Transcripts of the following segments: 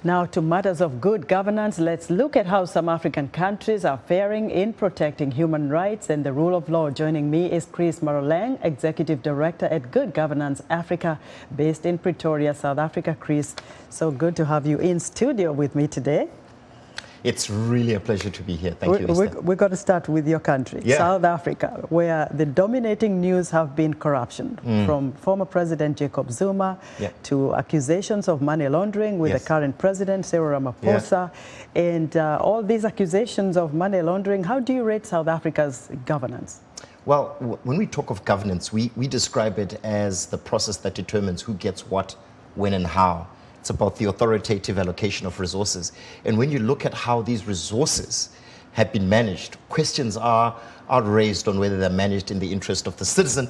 Now to matters of good governance, let's look at how some African countries are faring in protecting human rights and the rule of law. Joining me is Chris Maroleng, Executive Director at Good Governance Africa, based in Pretoria, South Africa. Chris, so good to have you in studio with me today. It's really a pleasure to be here. Thank you, Esther. We're going to start with your country, South Africa, where the dominating news have been corruption, from former President Jacob Zuma to accusations of money laundering with the current president, Cyril Ramaphosa. And all these accusations of money laundering, how do you rate South Africa's governance? Well, when we talk of governance, we describe it as the process that determines who gets what, when and how. It's about the authoritative allocation of resources. And when you look at how these resources have been managed, questions are raised on whether they're managed in the interest of the citizen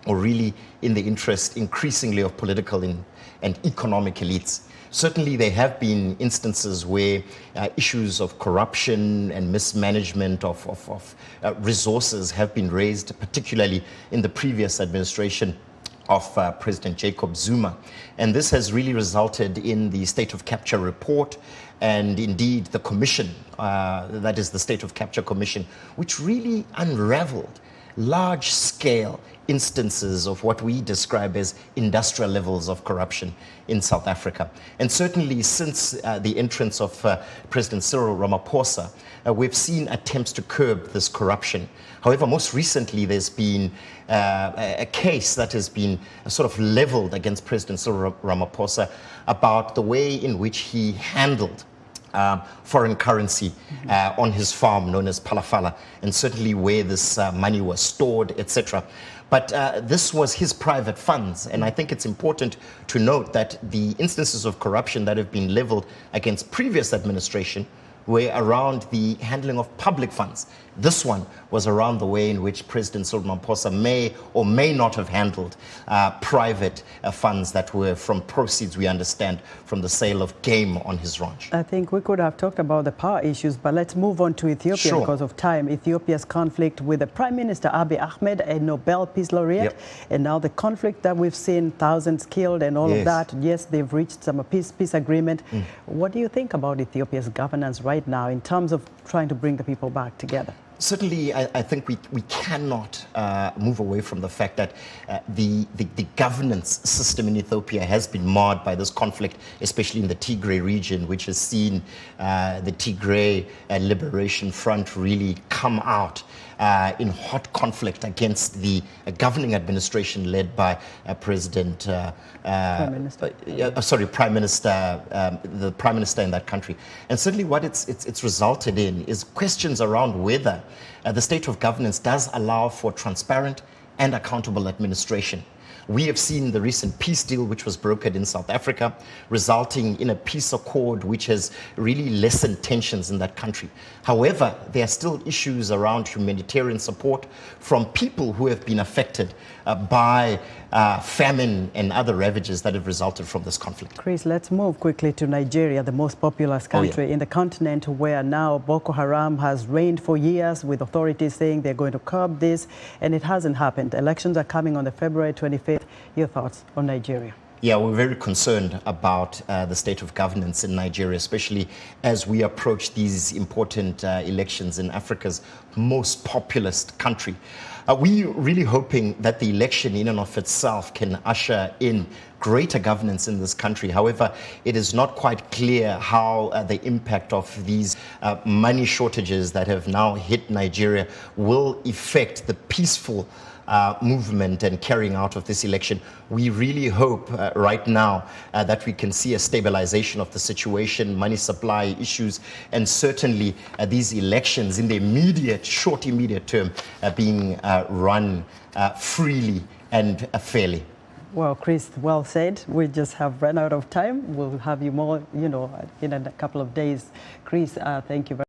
or really in the interest increasingly of political and economic elites. Certainly there have been instances where issues of corruption and mismanagement of resources have been raised, particularly in the previous administration of President Jacob Zuma. And this has really resulted in the State of Capture report and indeed the commission, that is the State of Capture Commission, which really unraveled large-scale instances of what we describe as industrial levels of corruption in South Africa. And certainly since the entrance of President Cyril Ramaphosa, we've seen attempts to curb this corruption. However, most recently there's been a case that has been sort of leveled against President Cyril Ramaphosa about the way in which he handled foreign currency on his farm known as Palafala, and certainly where this money was stored, etc. But this was his private funds, and I think it's important to note that the instances of corruption that have been leveled against previous administration were around the handling of public funds. This one was around the way in which President Cyril Ramaphosa may or may not have handled private funds that were from proceeds, we understand, from the sale of game on his ranch. I think we could have talked about the power issues, but let's move on to Ethiopia because of time. Ethiopia's conflict with the Prime Minister Abiy Ahmed, a Nobel Peace Laureate, and now the conflict that we've seen, thousands killed and all of that. Yes, they've reached some peace agreement. What do you think about Ethiopia's governance right now in terms of trying to bring the people back together? Certainly, I think we cannot move away from the fact that the governance system in Ethiopia has been marred by this conflict, especially in the Tigray region, which has seen the Tigray Liberation Front really come out in hot conflict against the governing administration led by President, Prime Minister. The Prime Minister in that country. And certainly what it's resulted in is questions around whether the state of governance does allow for transparent and accountable administration. We have seen the recent peace deal which was brokered in South Africa, resulting in a peace accord which has really lessened tensions in that country. However, there are still issues around humanitarian support from people who have been affected by famine and other ravages that have resulted from this conflict. Chris, let's move quickly to Nigeria, the most populous country in the continent, where now Boko Haram has reigned for years, with authorities saying they're going to curb this, and it hasn't happened. Elections are coming on the February 25th. Your thoughts on Nigeria? Yeah, we're very concerned about the state of governance in Nigeria, especially as we approach these important elections in Africa's most populous country. We're really hoping that the election in and of itself can usher in greater governance in this country. However, it is not quite clear how the impact of these money shortages that have now hit Nigeria will affect the peaceful movement and carrying out of this election. We really hope right now that we can see a stabilization of the situation, money supply issues, and certainly these elections in the short immediate term being run freely and fairly. Well, Chris, well said. We just have run out of time. We'll have you more, in a couple of days. Chris, thank you very much.